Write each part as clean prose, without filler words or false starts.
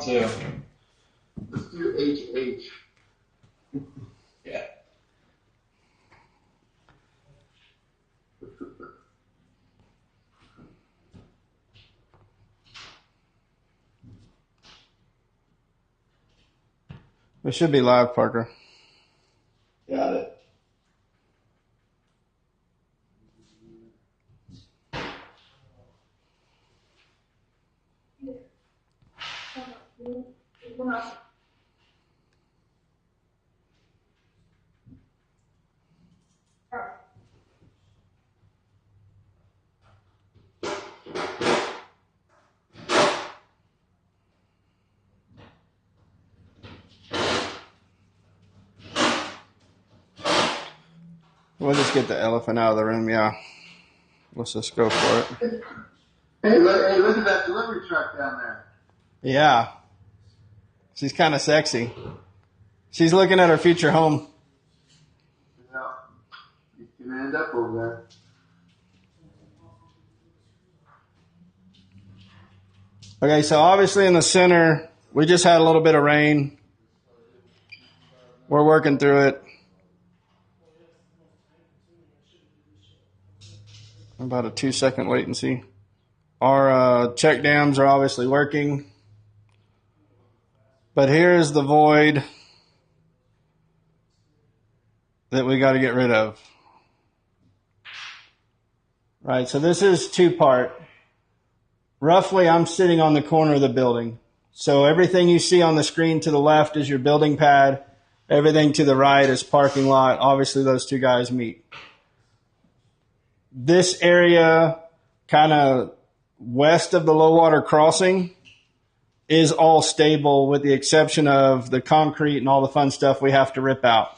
Too. Let's do HH. Yeah. We should be live, Parker. Got it. We'll just get the elephant out of the room, yeah. Let's just go for it. Hey, look at that delivery truck down there. Yeah. She's kind of sexy. She's looking at her future home. Yeah. You can end up over there. Okay, so obviously in the center, we just had a little bit of rain. We're working through it. About a 2-second latency. Our check dams are obviously working. But here's the void that we got to get rid of. Right, so this is two-part. Roughly, I'm sitting on the corner of the building. So everything you see on the screen to the left is your building pad. Everything to the right is parking lot. Obviously, those two guys meet. This area, kind of west of the low water crossing, is all stable with the exception of the concrete and all the fun stuff we have to rip out.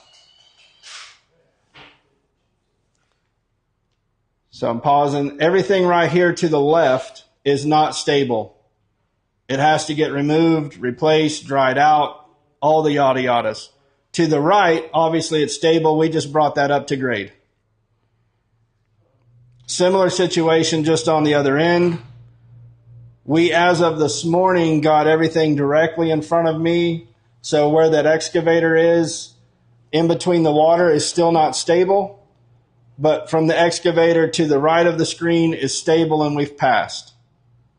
So I'm pausing. Everything right here to the left is not stable. It has to get removed, replaced, dried out, all the yada yadas. To the right, obviously it's stable. We just brought that up to grade. Similar situation just on the other end. We, as of this morning, got everything directly in front of me. So where that excavator is, in between the water, is still not stable. But from the excavator to the right of the screen is stable and we've passed.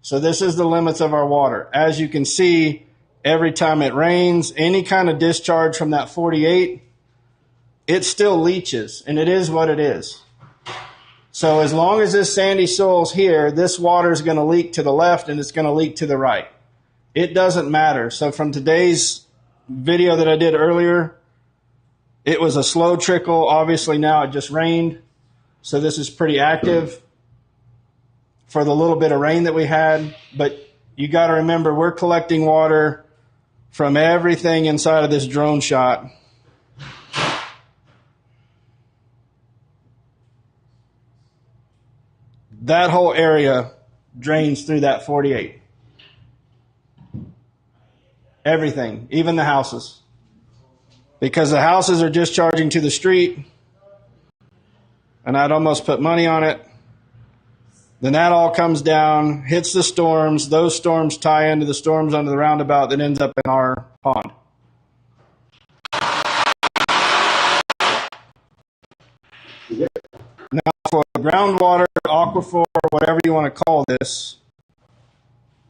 So this is the limits of our water. As you can see, every time it rains, any kind of discharge from that 48, it still leaches, and it is what it is. So as long as this sandy soil's here, this water is going to leak to the left and it's going to leak to the right. It doesn't matter. So from today's video that I did earlier, it was a slow trickle. Obviously now it just rained. So this is pretty active for the little bit of rain that we had. But you got to remember, we're collecting water from everything inside of this drone shot. That whole area drains through that 48. Everything, even the houses. Because the houses are discharging to the street, and I'd almost put money on it. Then that all comes down, hits the storms. Those storms tie into the storms under the roundabout that ends up in our pond. Now, for groundwater, aquifer, whatever you want to call this,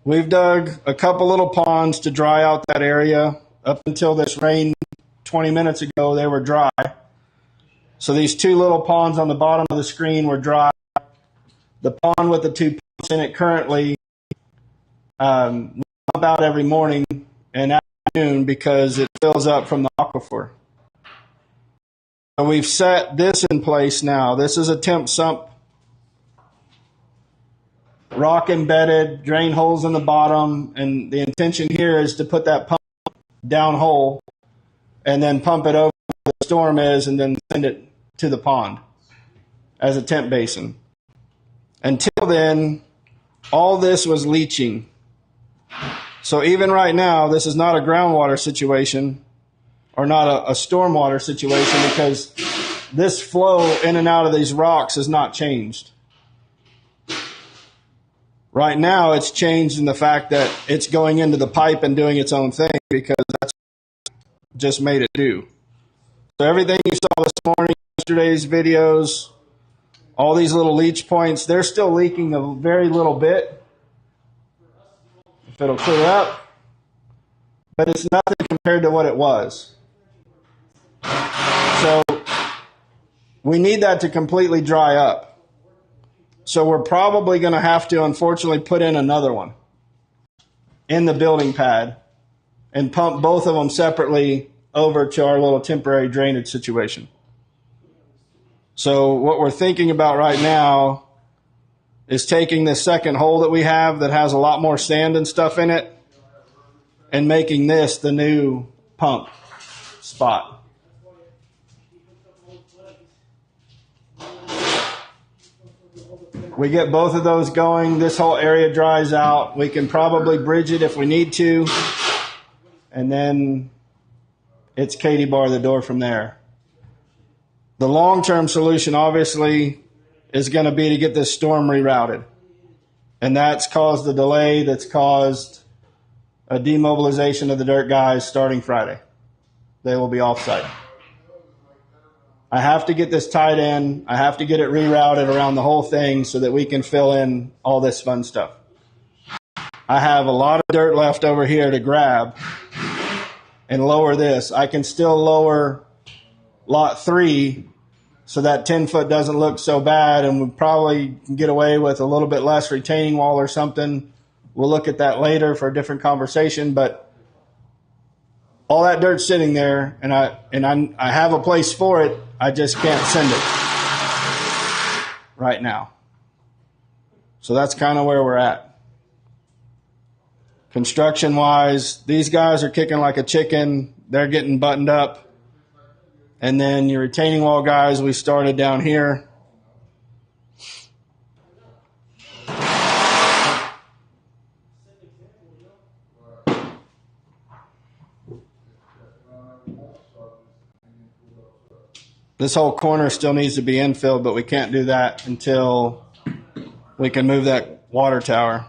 we've dug a couple little ponds to dry out that area. Up until this rain 20 minutes ago, they were dry. So these two little ponds on the bottom of the screen were dry. The pond with the two pumps in it currently, we pump out every morning and afternoon because it fills up from the aquifer. So we've set this in place now. This is a temp sump, rock embedded, drain holes in the bottom, and the intention here is to put that pump down hole and then pump it over where the storm is and then send it to the pond as a temp basin. Until then, all this was leaching. So even right now, this is not a groundwater situation or not a stormwater situation because this flow in and out of these rocks has not changed. Right now, it's changed in the fact that it's going into the pipe and doing its own thing because that's just made it do. So everything you saw this morning, yesterday's videos, all these little leach points, they're still leaking a very little bit. If it'll clear up. But it's nothing compared to what it was. So we need that to completely dry up. So we're probably going to have to, unfortunately, put in another one in the building pad and pump both of them separately over to our little temporary drainage situation. So what we're thinking about right now is taking this second hole that we have that has a lot more sand and stuff in it and making this the new pump spot. We get both of those going, this whole area dries out. We can probably bridge it if we need to. And then it's Katie bar the door from there. The long-term solution, obviously, is going to be to get this storm rerouted. And that's caused the delay that's caused a demobilization of the dirt guys starting Friday. They will be off-site. I have to get this tied in. I have to get it rerouted around the whole thing so that we can fill in all this fun stuff. I have a lot of dirt left over here to grab and lower this. I can still lower lot 3 so that 10-foot doesn't look so bad, and we probably can get away with a little bit less retaining wall or something. We'll look at that later for a different conversation, but all that dirt's sitting there, and I have a place for it. I just can't send it right now. So that's kind of where we're at. Construction-wise, these guys are kicking like a chicken. They're getting buttoned up. And then your retaining wall guys, we started down here. This whole corner still needs to be infilled, but we can't do that until we can move that water tower.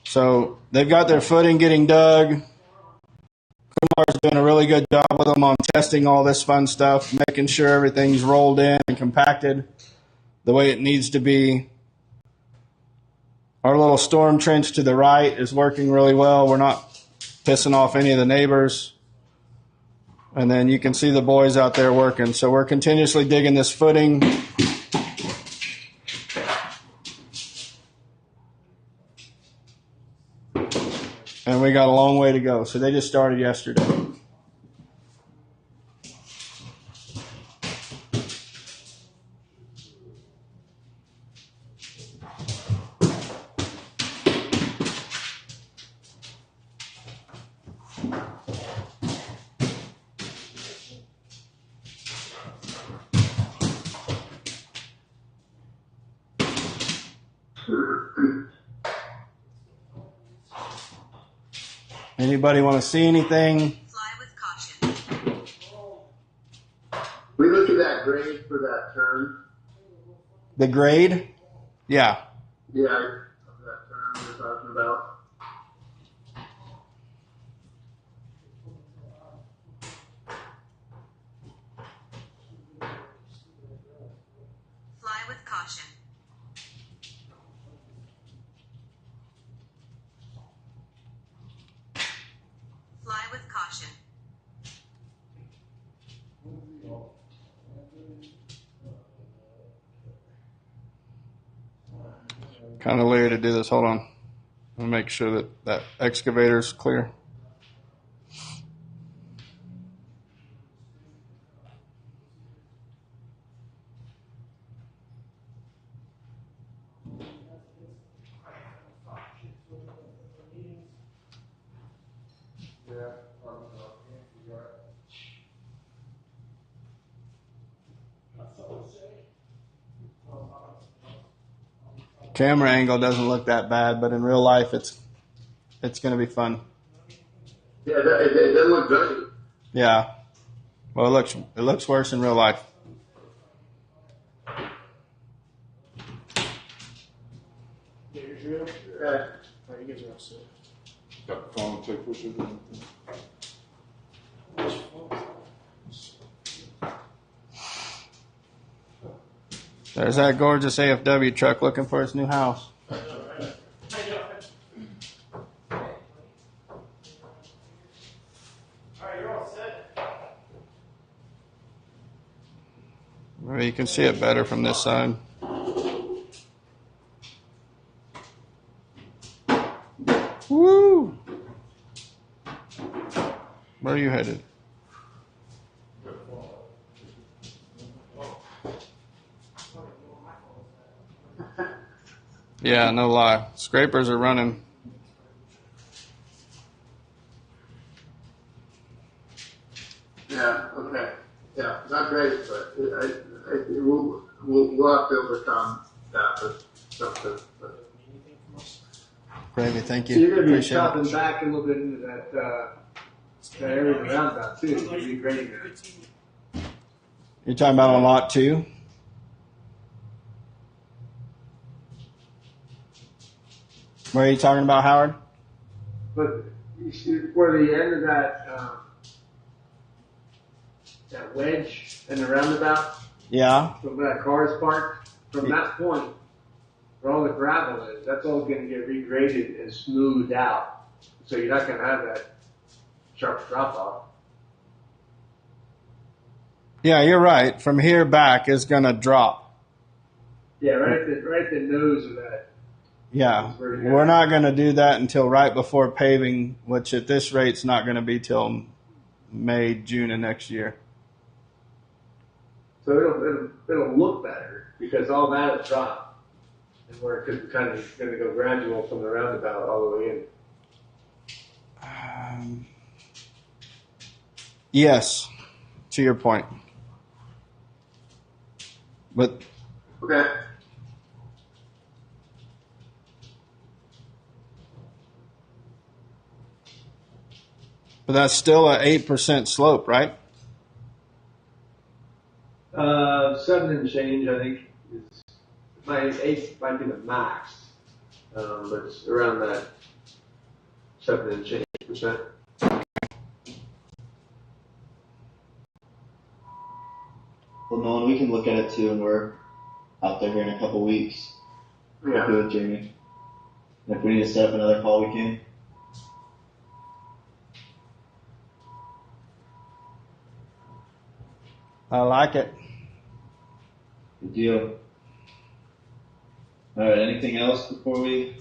So they've got their footing getting dug. Kumar's doing a really good job with them on testing all this fun stuff, making sure everything's rolled in and compacted the way it needs to be. Our little storm trench to the right is working really well. We're not pissing off any of the neighbors. And then you can see the boys out there working. So we're continuously digging this footing. And we got a long way to go. So they just started yesterday. Anybody want to see anything? Fly with caution. We look at that grade for that turn. The grade? Yeah. Yeah, that turn we're talking about. Fly with caution. Fly with caution. Kind of later to do this. Hold on. I'll make sure that that excavator's clear. Camera angle doesn't look that bad, but in real life, it's going to be fun. Yeah, it doesn't look good. Yeah. Well, it looks worse in real life. take pictures of it. There's that gorgeous AFW truck looking for its new house. Maybe you can see it better from this side. Woo! Where are you headed? Yeah, no lie. Scrapers are running. Yeah, okay. Yeah, not great, but we'll have to overcome that with something. But. Gravy, thank you. So you're going to be Appreciate chopping it. back a little bit into that area around that too, regrading that. You're talking about on lot 2? Where are you talking about, Howard? But you see where the end of that wedge in the roundabout, Yeah. from where that car is parked, from that point, where all the gravel is, that's all going to get regraded and smoothed out. So you're not going to have that sharp drop off. Yeah, you're right. From here back is going to drop. Yeah, right at the nose of that. Yeah. We're not going to do that until right before paving, which at this rate's not going to be till May, June of next year. So it'll look better because all that is dropped. And where it could kind of going to go gradual from the roundabout all the way in. Yes, to your point. But Okay. that's still an 8% slope, right? 7 and change, I think, is eight might be the max, but it's around that 7 and change percent. Well, Nolan, we can look at it too, and we're out there here in a couple weeks. Yeah. Do it, Jamie. And if we need to set up another call, we can. I like it. Good deal. All right. Anything else before we